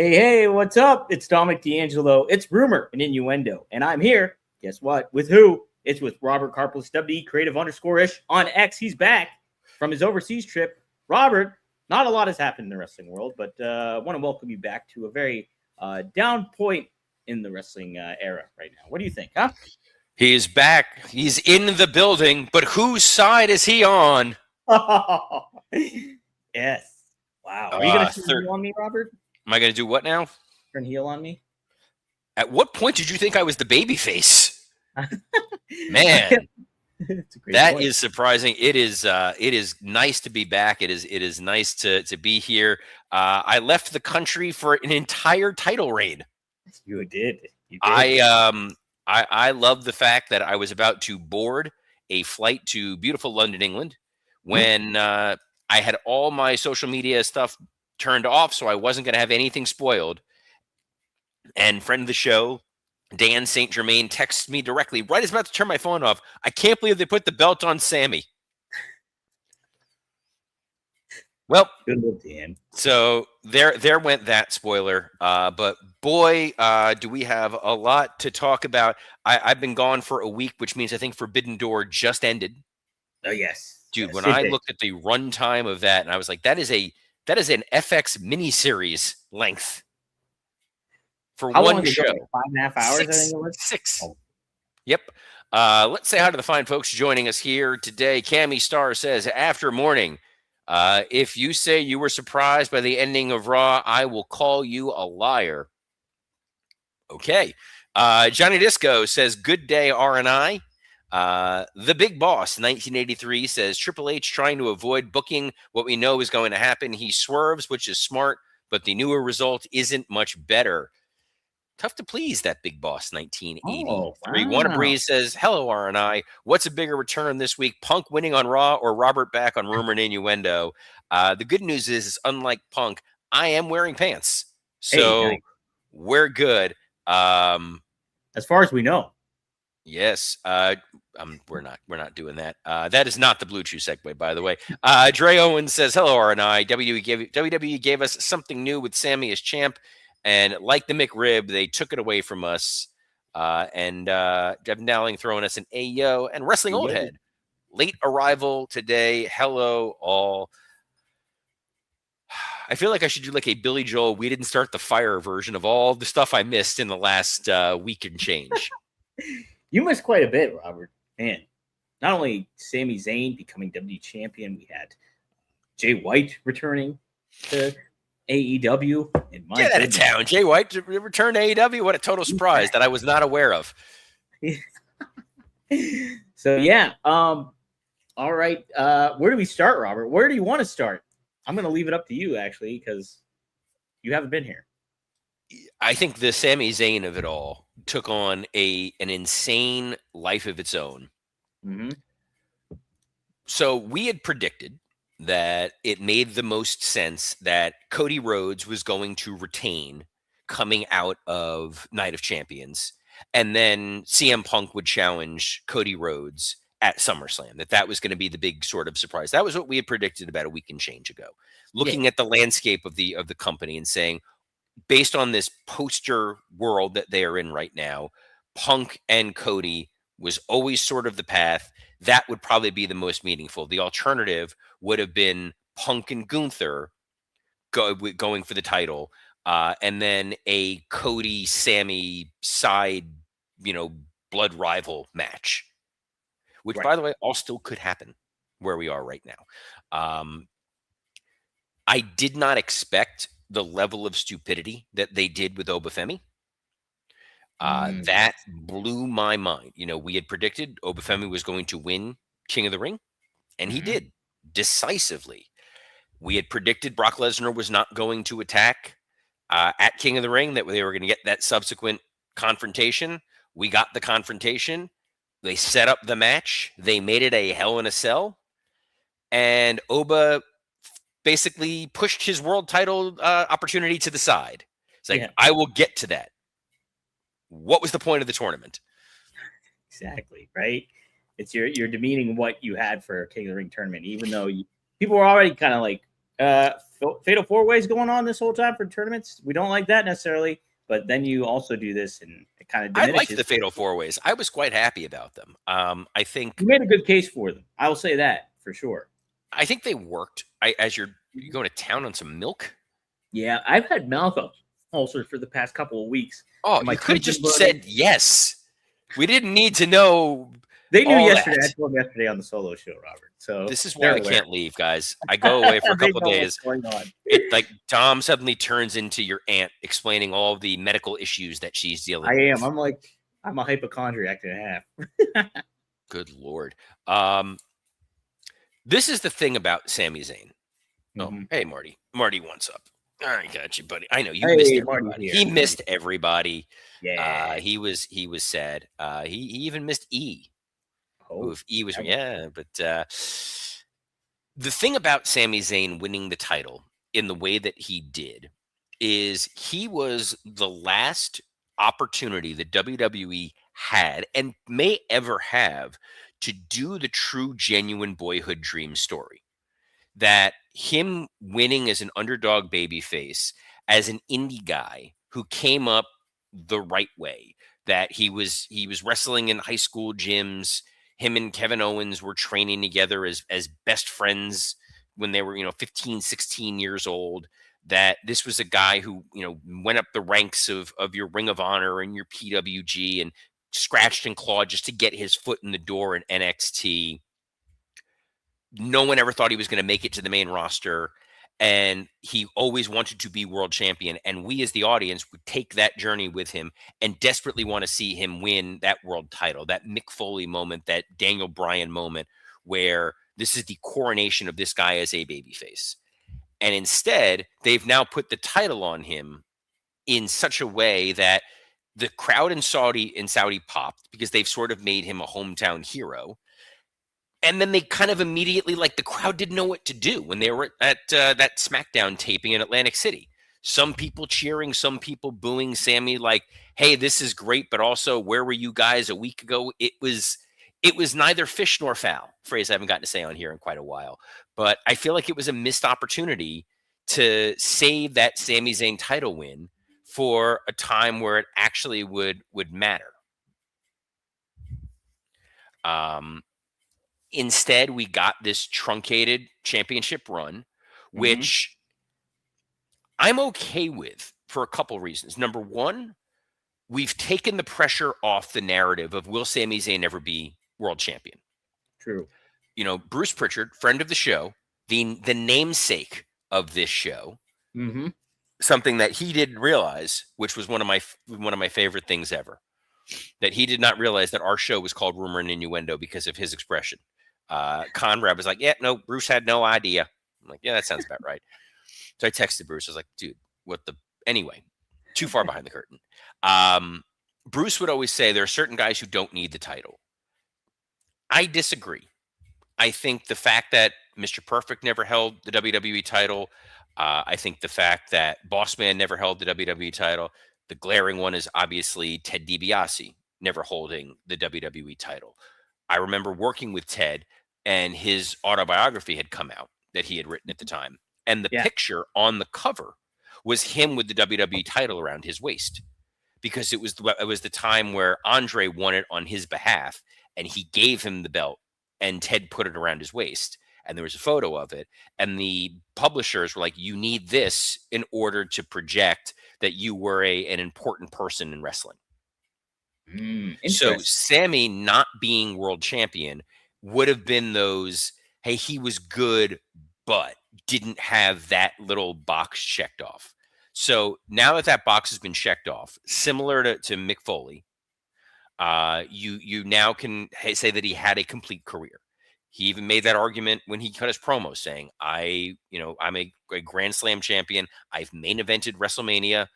Hey, what's up? It's Dominic D'Angelo. It's Rumor and Innuendo. And I'm here, guess what? With who? It's with Robert Karplis, WE creative_ish on X. He's back from his overseas trip. Robert, not a lot has happened in the wrestling world, but I want to welcome you back to a very down point in the wrestling era right now. What do you think, huh? He is back. He's in the building, but whose side is he on? Yes. Wow. Are you going to turn heel on me, Robert? Am I going to do what now? Turn heel on me? At what point did you think I was the babyface? Man, that point. Is surprising. It is nice to be back. It is nice to be here. I left the country for an entire title reign. You did. I love the fact that I was about to board a flight to beautiful London, England, when I had all my social media stuff turned off, so I wasn't going to have anything spoiled. And friend of the show, Dan St. Germain, texted me directly right as I'm about to turn my phone off. I can't believe they put the belt on Sami. Well, good luck, Dan. So there went that spoiler. But boy, do we have a lot to talk about. I've been gone for a week, which means I think Forbidden Door just ended. Oh yes, dude. Yes, when I looked at the runtime of that, and I was like, that is an FX miniseries length for How one long show. 5.5 hours, I think it was. 6. Oh. Yep. Let's say hi to the fine folks joining us here today. Cammy Star says, after morning, if you say you were surprised by the ending of Raw, I will call you a liar. Okay. Johnny Disco says, good day, R&I. The Big Boss, 1983, says, Triple H trying to avoid booking what we know is going to happen. He swerves, which is smart, but the newer result isn't much better. Tough to please, that Big Boss, 1983. Oh, wow. Wanna Breeze says, hello, R&I. What's a bigger return this week, Punk winning on Raw or Robert back on Rumor and Innuendo? The good news is, unlike Punk, I am wearing pants. So nice. We're good. As far as we know. Yes. We're not doing that. That is not the Blue Chew segue, by the way. Dre Owens says, hello, R&I. WWE gave us something new with Sami as champ. And like the McRib, they took it away from us. And Devin Dowling throwing us an Ayo and Wrestling Old Head. Late arrival today. Hello, all. I feel like I should do like a Billy Joel, we didn't start the fire version of all the stuff I missed in the last week and change. You missed quite a bit, Robert. Man, not only Sami Zayn becoming WWE champion, we had Jay White returning to AEW. Get out of town. Jay White returned to AEW. What a total surprise that I was not aware of. So, yeah. All right. Where do we start, Robert? Where do you want to start? I'm going to leave it up to you, actually, because you haven't been here. I think the Sami Zayn of it all took on an insane life of its own. Mm-hmm. So we had predicted that it made the most sense that Cody Rhodes was going to retain coming out of Night of Champions, and then CM Punk would challenge Cody Rhodes at SummerSlam, that was going to be the big sort of surprise. That was what we had predicted about a week and change ago. Looking at the landscape of the company and saying, based on this poster world that they are in right now, Punk and Cody was always sort of the path. That would probably be the most meaningful. The alternative would have been Punk and Gunther going for the title, and then a Cody-Sami side, blood rival match, which, by the way, all still could happen where we are right now. I did not expect the level of stupidity that they did with Obafemi. That blew my mind. We had predicted Obafemi was going to win King of the Ring, and he did decisively. We had predicted Brock Lesnar was not going to attack at King of the Ring, that they were going to get that subsequent confrontation. We got the confrontation. They set up the match. They made it a Hell in a Cell. And Oba basically pushed his world title opportunity to the side. It's like, I will get to that. What was the point of the tournament? Exactly, right? It's you're demeaning what you had for King of the Ring tournament, even though people were already kind of like fatal four ways going on this whole time for tournaments. We don't like that necessarily, but then you also do this, and it kind of I diminishes. liked the fatal four ways. I was quite happy about them. I think You made a good case for them. I will say that for sure. I think they worked. As you're going to town on some milk. Yeah, I've had mouth ulcers for the past couple of weeks. Oh, My you could have tongue's just been said yes. We didn't need to know. They knew all yesterday. that. I told them yesterday on the solo show, Robert. So This is why I aware. can't leave, guys. I go away for a They couple know days. what's going on. It like Tom suddenly turns into your aunt explaining all the medical issues that she's dealing with. I am. I'm a hypochondriac and a half. Good Lord. This is the thing about Sami Zayn. Oh, hey, Marty. Marty, what's up? I got you, buddy. I know you missed everybody. He missed everybody. Yeah. He was sad. He even missed E. Oh, if E was but the thing about Sami Zayn winning the title in the way that he did is he was the last opportunity that WWE had and may ever have to do the true genuine boyhood dream story. That him winning as an underdog babyface, as an indie guy who came up the right way, that he was wrestling in high school gyms. Him and Kevin Owens were training together as best friends when they were 15, 16 years old. That this was a guy who went up the ranks of your Ring of Honor and your PWG and scratched and clawed just to get his foot in the door in NXT. No one ever thought he was going to make it to the main roster, and he always wanted to be world champion. And we as the audience would take that journey with him and desperately want to see him win that world title, that Mick Foley moment, that Daniel Bryan moment, where this is the coronation of this guy as a babyface. And instead, they've now put the title on him in such a way that the crowd in Saudi popped because they've sort of made him a hometown hero. And then they kind of immediately, the crowd didn't know what to do when they were at that SmackDown taping in Atlantic City. Some people cheering, some people booing Sami like, hey, this is great, but also, where were you guys a week ago? It was neither fish nor fowl, phrase I haven't gotten to say on here in quite a while. But I feel like it was a missed opportunity to save that Sami Zayn title win for a time where it actually would matter. Instead, we got this truncated championship run, which I'm okay with for a couple reasons. Number one, we've taken the pressure off the narrative of will Sami Zayn ever be world champion? True. Bruce Pritchard, friend of the show, the namesake of this show, something that he didn't realize, which was one of my favorite things ever, that he did not realize that our show was called Rumor and Innuendo because of his expression. Conrad was like, yeah, no, Bruce had no idea. I'm like, yeah, that sounds about right. So I texted Bruce. I was like, dude, anyway, too far behind the curtain. Bruce would always say there are certain guys who don't need the title. I disagree. I think the fact that Mr. Perfect never held the WWE title, I think the fact that Bossman never held the WWE title, the glaring one is obviously Ted DiBiase never holding the WWE title. I remember working with Ted, and his autobiography had come out that he had written at the time. And the picture on the cover was him with the WWE title around his waist, because it was the time where Andre won it on his behalf, and he gave him the belt, and Ted put it around his waist. And there was a photo of it. And the publishers were like, you need this in order to project that you were an important person in wrestling. So Sami not being world champion would have been those, hey, he was good, but didn't have that little box checked off. So now that box has been checked off, similar to Mick Foley, you now can say that he had a complete career. He even made that argument when he cut his promo saying, I'm a Grand Slam champion. I've main evented WrestleMania,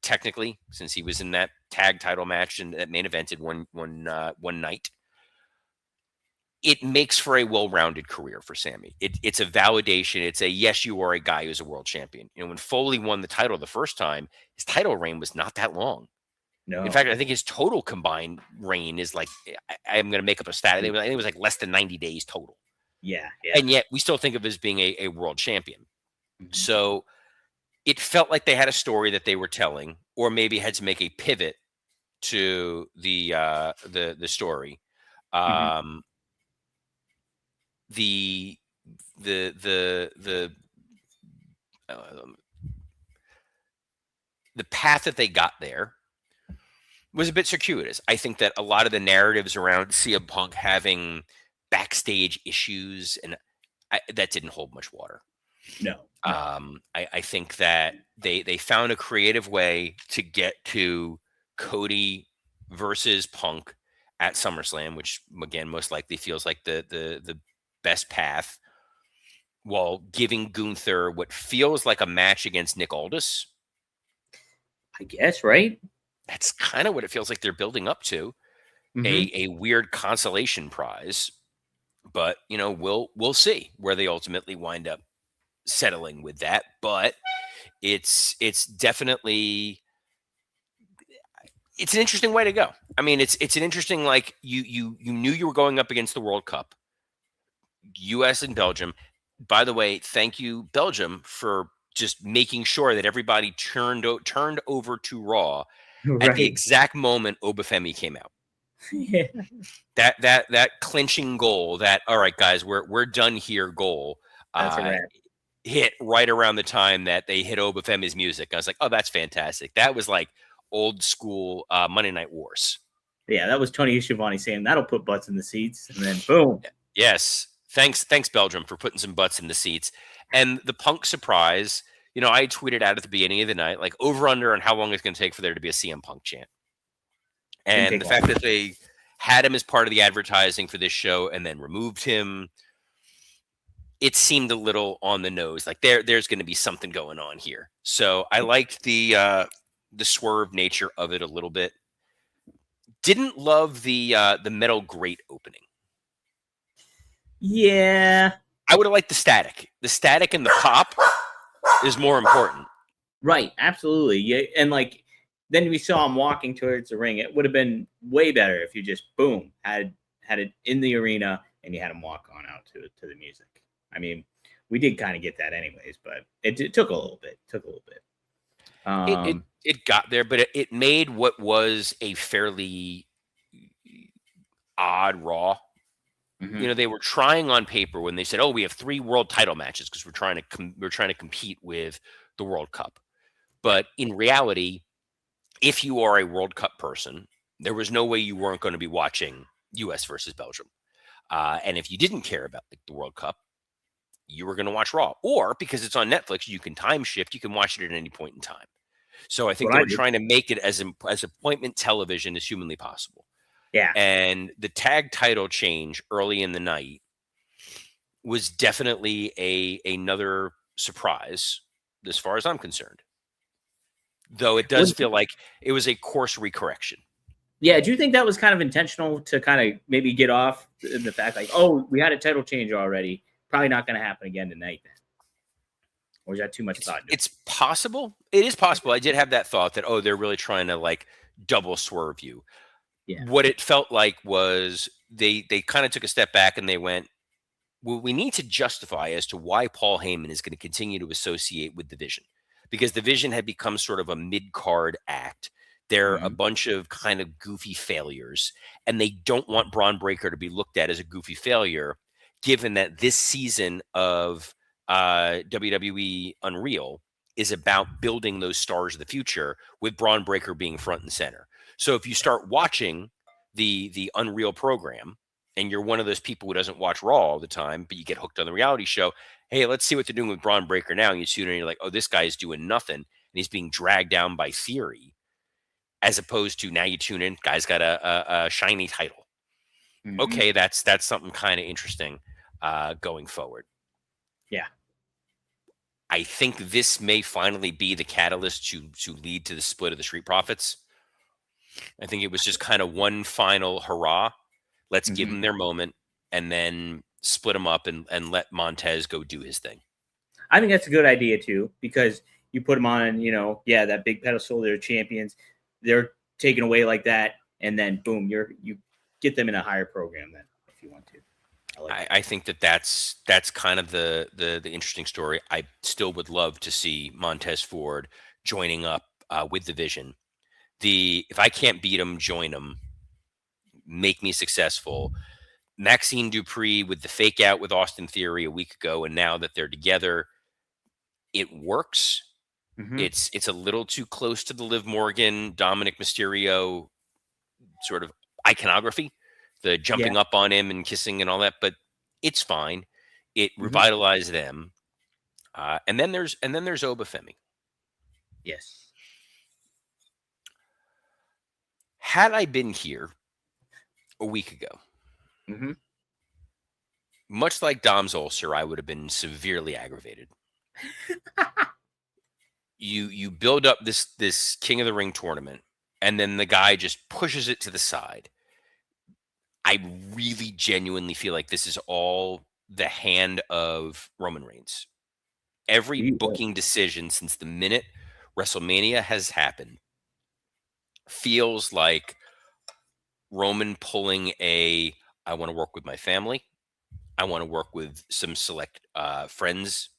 technically, since he was in that tag title match and that main evented one night. It makes for a well-rounded career for Sami. It's a validation. It's a, yes, you are a guy who's a world champion. When Foley won the title the first time, his title reign was not that long. No. In fact, I think his total combined reign is I'm going to make up a stat. I think it was less than 90 days total. Yeah. And yet we still think of it as being a world champion. So it felt like they had a story that they were telling, or maybe had to make a pivot to the story. Um, the the um, the path that they got there was a bit circuitous. I think that a lot of the narratives around CM Punk having backstage issues and that didn't hold much water. No. I think that they found a creative way to get to Cody versus Punk at SummerSlam, which again most likely feels like the best path, while giving Gunther what feels like a match against Nick Aldis. I guess, right? That's kind of what it feels like they're building up to. A weird consolation prize. But we'll see where they ultimately wind up settling with that. But it's definitely it's an interesting way to go. I mean, it's an interesting, like, you knew you were going up against the World Cup, US and Belgium. By the way, thank you, Belgium, for just making sure that everybody turned over to Raw at the Right. exact moment Obafemi came out. Yeah. That clinching goal, that all right, guys, we're done here goal. That's a wrap. Hit right around the time that they hit Obafemi's music. I was like, oh, that's fantastic. That was like old school Monday Night Wars. Yeah, that was Tony Schiavone saying that'll put butts in the seats, and then boom. Yes, thanks Belgium for putting some butts in the seats. And the Punk surprise, I tweeted out at the beginning of the night, like, over under on how long it's going to take for there to be a CM Punk chant. And the fact that they had him as part of the advertising for this show and then removed him, it seemed a little on the nose. Like there's going to be something going on here. So I liked the swerve nature of it a little bit. Didn't love the metal grate opening. Yeah. I would have liked the static. The static and the pop is more important. Right. Absolutely. Yeah. And like, then we saw him walking towards the ring. It would have been way better if you just boom had it in the arena and you had him walk on out to the music. I mean, we did kind of get that anyways, but it took a little bit. It got there, but it made what was a fairly odd Raw. They were trying on paper when they said, "Oh, we have 3 world title matches because we're trying to compete with the World Cup." But in reality, if you are a World Cup person, there was no way you weren't going to be watching US versus Belgium. And if you didn't care about the World Cup, you were going to watch Raw. Or because it's on Netflix, you can time shift. You can watch it at any point in time. So I think they were trying to make it as appointment television as humanly possible. Yeah. And the tag title change early in the night was definitely another surprise as far as I'm concerned. Though it does feel like it was a course recorrection. Yeah, do you think that was kind of intentional to kind of maybe get off the fact like, oh, we had a title change already, probably not going to happen again tonight then? Or is that too much thought? It's possible. It is possible. I did have that thought that, oh, they're really trying to like double swerve you. Yeah. What it felt like was they kind of took a step back and they went, well, we need to justify as to why Paul Heyman is going to continue to associate with the Vision, because the Vision had become sort of a mid-card act. They're a bunch of kind of goofy failures, and they don't want Braun Breaker to be looked at as a goofy failure, given that this season of WWE Unreal is about building those stars of the future, with Braun Breaker being front and center. So if you start watching the Unreal program, and you're one of those people who doesn't watch Raw all the time, but you get hooked on the reality show, hey, let's see what they're doing with Braun Breaker now. And you tune in and you're like, oh, this guy is doing nothing, and he's being dragged down by Theory, as opposed to now you tune in, guy's got a shiny title. Okay, that's something kind of interesting going forward. Yeah. I think this may finally be the catalyst to lead to the split of the Street Profits. I think it was just kind of one final hurrah. Let's give them their moment and then split them up and let Montez go do his thing. I think that's a good idea too, because you put them on, that big pedestal, they're champions. They're taken away like that, and then boom, you get them in a higher program then if you want to. I like it. I think that's kind of the interesting story. I still would love to see Montez Ford joining up with the Vision. If I can't beat him, join him, make me successful. Maxine Dupree with the fake out with Austin Theory a week ago, and now that they're together, it works. Hmm. It's a little too close to the Liv Morgan, Dominic Mysterio sort of iconography, the Yeah. jumping up on him and kissing and all that, but it's fine. It Hmm. revitalized them. And then there's Obafemi. Yes. Had I been here a week ago, Hmm. much like Dom's ulcer, I would have been severely aggravated. You build up this King of the Ring tournament, and then the guy just pushes it to the side. I really genuinely feel like this is all the hand of Roman Reigns. Every booking decision since the minute WrestleMania has happened feels like Roman pulling I want to work with my family. I want to work with some select friends,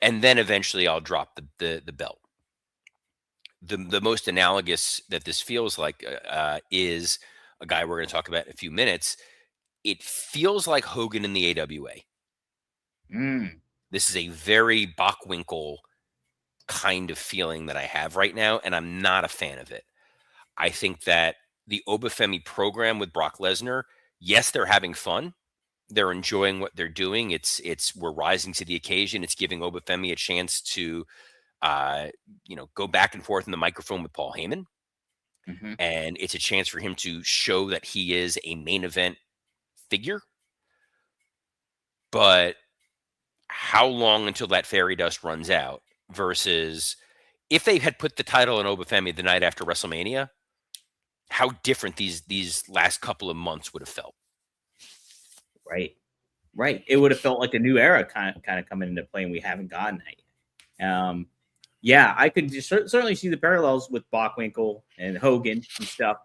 and then eventually I'll drop the belt. The most analogous that this feels like is a guy we're going to talk about in a few minutes. It feels like Hogan in the AWA. Mm. This is a very Bockwinkel kind of feeling that I have right now, and I'm not a fan of it. I think that the Obafemi program with Brock Lesnar, yes, they're having fun. They're enjoying what they're doing. We're rising to the occasion. It's giving Obafemi a chance to, uh, go back and forth in the microphone with Paul Heyman, Hmm. and it's a chance for him to show that he is a main event figure. But how long until that fairy dust runs out? Versus if they had put the title on Obafemi the night after WrestleMania, how different these last couple of months would have felt. Right. Right. It would have felt like a new era kind of coming into play, and we haven't gotten that yet. Yeah, I could just certainly see the parallels with Bockwinkel and Hogan and stuff,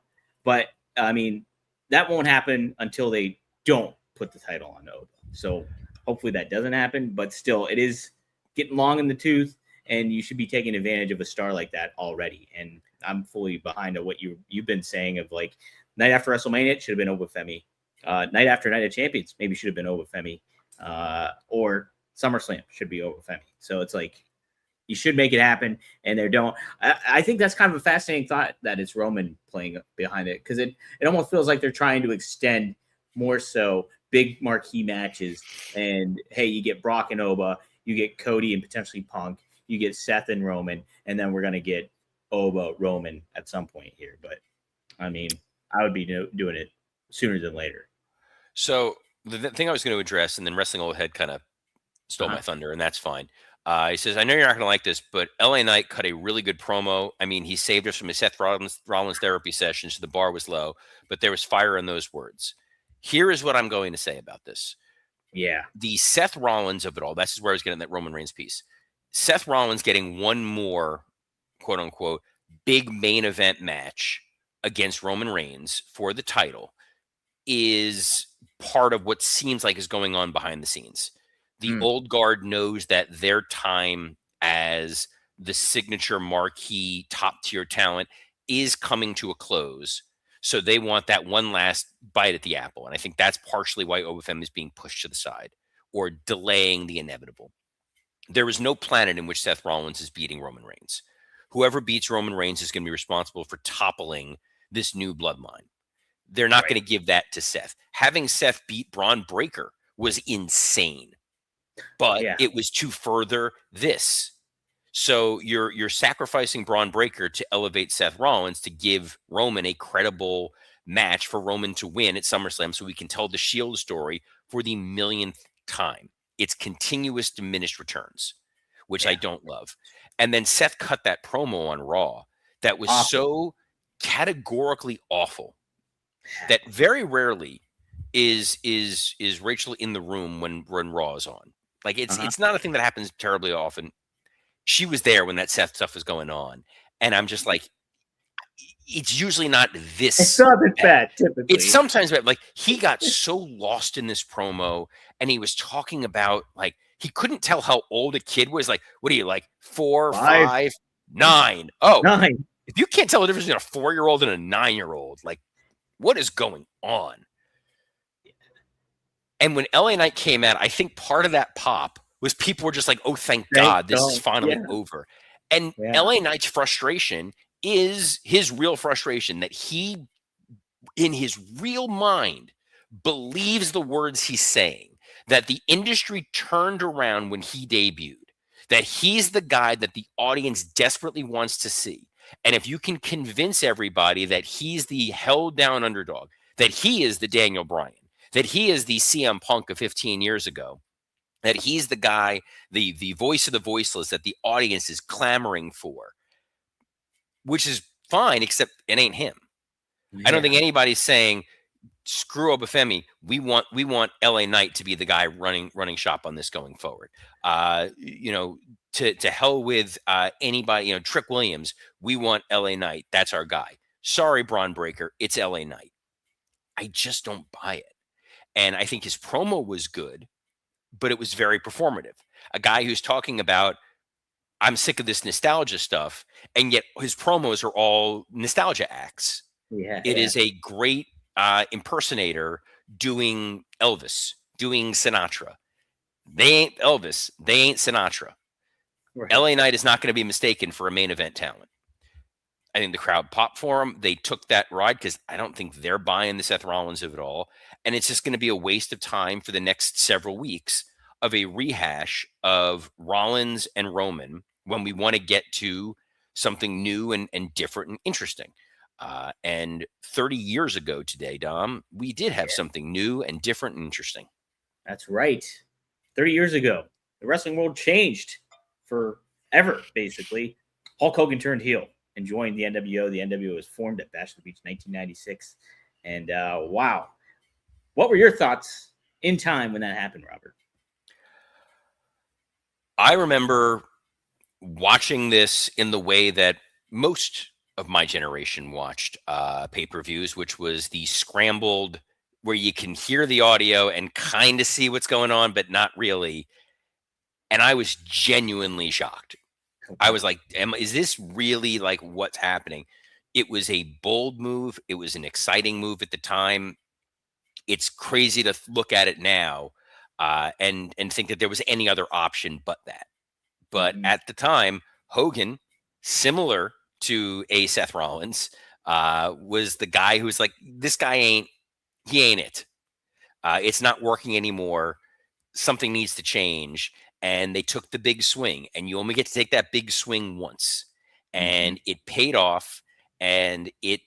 but I mean that won't happen until they don't put the title on Oba. So hopefully that doesn't happen. But still, it is getting long in the tooth, and you should be taking advantage of a star like that already. And I'm fully behind what you've been saying of like night after WrestleMania it should have been Obafemi. Night after Night of Champions maybe should have been Obafemi, or SummerSlam should be Obafemi. So it's like you should make it happen, and they don't. I think that's kind of a fascinating thought that it's Roman playing behind it, because it almost feels like they're trying to extend more so big marquee matches. And hey, you get Brock and Oba, you get Cody and potentially Punk, you get Seth and Roman, and then we're gonna get Oba Roman at some point here. But I mean, I would be doing it sooner than later. So the thing I was going to address, and then Wrestling Old Head kind of stole my Uh-huh. thunder, and that's fine. He says, I know you're not going to like this, but LA Knight cut a really good promo. I mean, he saved us from his Seth Rollins therapy session, so the bar was low, but there was fire in those words. Here is what I'm going to say about this. Yeah. The Seth Rollins of it all, that's where I was getting that Roman Reigns piece. Seth Rollins getting one more, quote unquote, big main event match against Roman Reigns for the title is part of what seems like is going on behind the scenes. The Mm. old guard knows that their time as the signature marquee top tier talent is coming to a close. So they want that one last bite at the apple. And I think that's partially why Obafemi is being pushed to the side or delaying the inevitable. There is no planet in which Seth Rollins is beating Roman Reigns. Whoever beats Roman Reigns is going to be responsible for toppling this new bloodline. They're not Right. going to give that to Seth. Having Seth beat Braun Breaker was insane, but Yeah. it was to further this. So you're sacrificing Braun Breaker to elevate Seth Rollins to give Roman a credible match for Roman to win at SummerSlam, so we can tell the Shield story for the millionth time. It's continuous diminished returns, which I Yeah. don't love. And then Seth cut that promo on Raw that was Awful. so categorically awful that very rarely is Rachel in the room when Raw is on. Like Uh-huh. it's not a thing that happens terribly often. She was there when that Seth stuff was going on, and I'm just like, it's usually not It's this not this bad. bad, typically. It's sometimes bad. Like, he got so lost in this promo, and he was talking about, like, he couldn't tell how old a kid was. Like, what are you, like 4, 5, 5, 9? Oh, 9. if you can't tell the difference between a 4-year-old and a 9-year-old, like, what is going on? And when LA Knight came out, I think part of that pop was people were just like, oh, thank God, this is finally over. And LA Knight's frustration is his real frustration, that he, in his real mind, believes the words he's saying, that the industry turned around when he debuted, that he's the guy that the audience desperately wants to see. And if you can convince everybody that he's the held down underdog, that he is the Daniel Bryan, that he is the CM Punk of 15 years ago, that he's the guy, the voice of the voiceless that the audience is clamoring for, which is fine, except it ain't him. I don't think anybody's saying, screw Obafemi. We want LA Knight to be the guy running shop on this going forward. To hell with anybody. Trick Williams. We want LA Knight. That's our guy. Sorry, Braun Breaker. It's LA Knight. I just don't buy it. And I think his promo was good, but it was very performative. A guy who's talking about, I'm sick of this nostalgia stuff, and yet his promos are all nostalgia acts. It is a great impersonator doing Elvis, doing Sinatra. They ain't Elvis. They ain't Sinatra. Right. LA Knight is not going to be mistaken for a main event talent. I think the crowd popped for him. They took that ride because I don't think they're buying the Seth Rollins of it all. And it's just going to be a waste of time for the next several weeks of a rehash of Rollins and Roman when we want to get to something new and different and interesting. And 30 years ago today, Dom, we did have something new and different and interesting. That's right. 30 years ago, the wrestling world changed forever, basically. Hulk Hogan turned heel and joined the NWO. The NWO was formed at Bash at the Beach in 1996. And wow. What were your thoughts in time when that happened, Robert? I remember watching this in the way that most of my generation watched pay-per-views, which was the scrambled, where you can hear the audio and kind of see what's going on, but not really. And I was genuinely shocked. Okay. I was like, is this really like what's happening? It was a bold move. It was an exciting move at the time. It's crazy to look at it now and think that there was any other option but that. But at the time, Hogan, similar to a Seth Rollins, was the guy who was like, this guy ain't it. It's not working anymore. Something needs to change. And they took the big swing, and you only get to take that big swing once. And it paid off, and it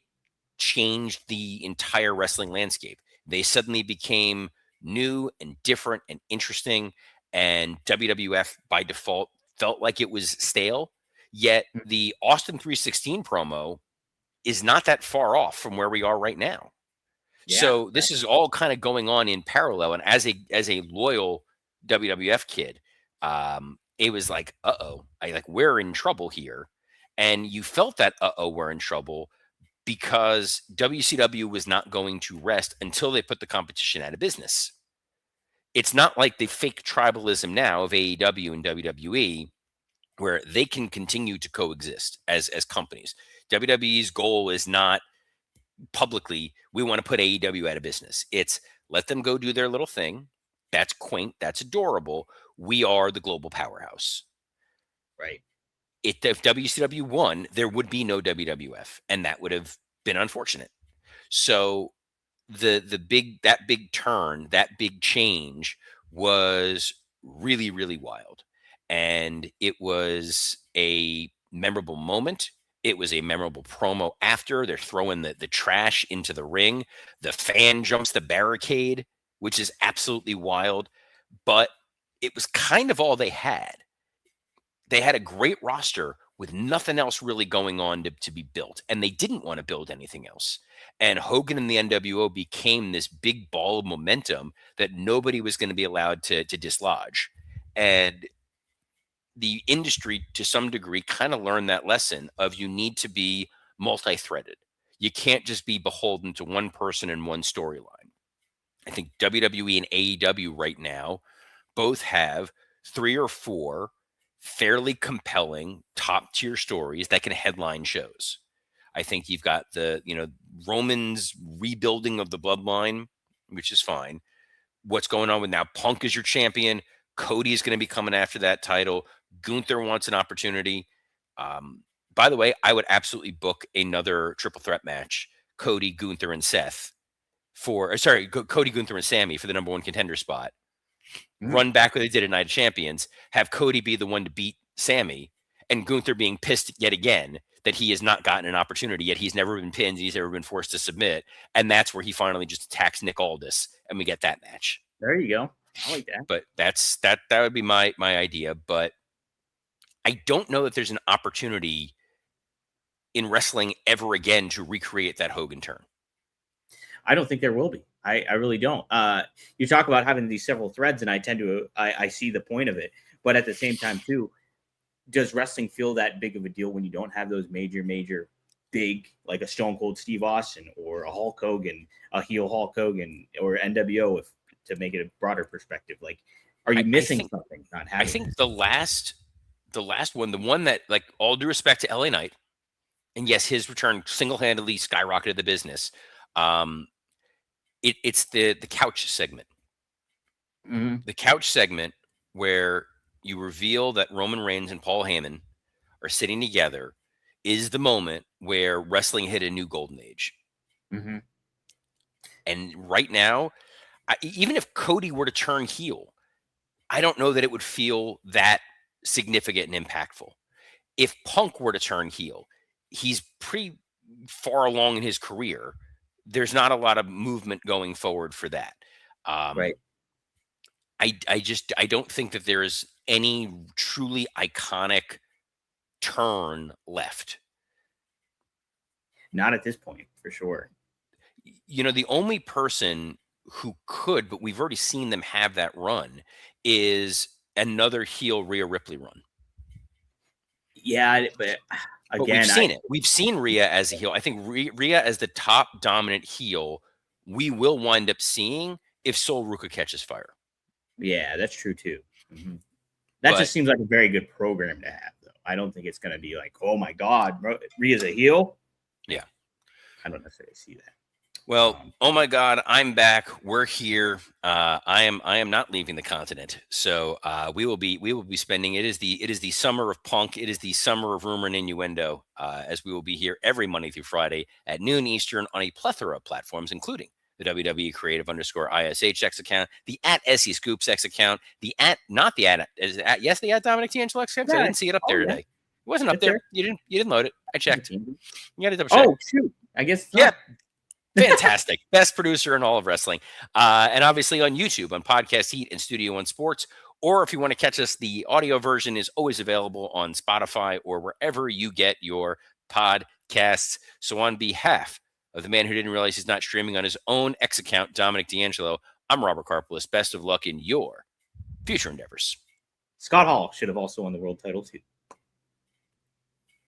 changed the entire wrestling landscape. They suddenly became new and different and interesting, and WWF by default felt like it was stale. Yet the Austin 316 promo is not that far off from where we are right now. Yeah, so this is all kind of going on in parallel. And as a loyal WWF kid, it was like, we're in trouble here. And you felt that, we're in trouble, because WCW was not going to rest until they put the competition out of business. It's not like the fake tribalism now of AEW and WWE, where they can continue to coexist as companies. WWE's goal is not publicly, we want to put AEW out of business. It's let them go do their little thing. That's quaint. That's adorable. We are the global powerhouse. Right. If WCW won, there would be no WWF, and that would have been unfortunate. So that big turn, that big change was really, really wild. And it was a memorable moment. It was a memorable promo after. They're throwing the trash into the ring. The fan jumps the barricade, which is absolutely wild. But it was kind of all they had. They had a great roster with nothing else really going on to be built. And they didn't want to build anything else. And Hogan and the NWO became this big ball of momentum that nobody was going to be allowed to dislodge. And the industry, to some degree, kind of learned that lesson of you need to be multi-threaded. You can't just be beholden to one person and one storyline. I think WWE and AEW right now both have 3 or 4 fairly compelling top tier stories that can headline shows. I think you've got the, Roman's rebuilding of the bloodline, which is fine. What's going on with now Punk is your champion. Cody is going to be coming after that title. Gunther wants an opportunity. By the way, I would absolutely book another triple threat match. Cody, Gunther, and Seth Cody, Gunther, and Sami for the number 1 contender spot. Run back what they did at Night of Champions. Have Cody be the one to beat Sami, and Gunther being pissed yet again that he has not gotten an opportunity yet. He's never been pinned. He's never been forced to submit. And that's where he finally just attacks Nick Aldis, and we get that match. There you go. I like that. But that would be my idea. But I don't know that there's an opportunity in wrestling ever again to recreate that Hogan turn. I don't think there will be. I really don't. You talk about having these several threads, and I see the point of it. But at the same time, too, does wrestling feel that big of a deal when you don't have those major, big, like a Stone Cold Steve Austin or a Hulk Hogan, a heel Hulk Hogan, or NWO, to make it a broader perspective? Like, are you missing something not having? I think the last one, the one that, like, all due respect to LA Knight, and yes, his return single-handedly skyrocketed the business. It's the couch segment. The couch segment where you reveal that Roman Reigns and Paul Heyman are sitting together is the moment where wrestling hit a new golden age. And right now, even if Cody were to turn heel, I don't know that it would feel that significant and impactful. If Punk were to turn heel, he's pretty far along in his career. There's not a lot of movement going forward for that. Right. I don't think that there is any truly iconic turn left. Not at this point, for sure. The only person who could, but we've already seen them have that run, is another heel Rhea Ripley run. Yeah, but again, we've seen it. We've seen Rhea as a heel. I think Rhea as the top dominant heel, we will wind up seeing if Sol Ruca catches fire. Yeah, that's true too. That just seems like a very good program to have, though. I don't think it's going to be like, oh my God, Rhea's a heel. Yeah, I don't necessarily see that. Well, oh my God, I'm back. We're here. I am not leaving the continent. So we will be spending. It is the summer of Punk. It is the summer of Rumor and Innuendo. As we will be here every Monday through Friday at noon Eastern on a plethora of platforms, including the WWE Creative _ISH X account, the @SE Scoops X account, the Dominic D'Angelo X account. Yeah. I didn't see it up there today. It wasn't up there. You didn't load it. I checked. You got to double check. Oh shoot! I guess yeah. Fantastic. Best producer in all of wrestling. And obviously on YouTube, on Podcast Heat and Studio One Sports. Or if you want to catch us, the audio version is always available on Spotify or wherever you get your podcasts. So on behalf of the man who didn't realize he's not streaming on his own X account, Dominic D'Angelo, I'm Robert Karpolis. Best of luck in your future endeavors. Scott Hall should have also won the world title too.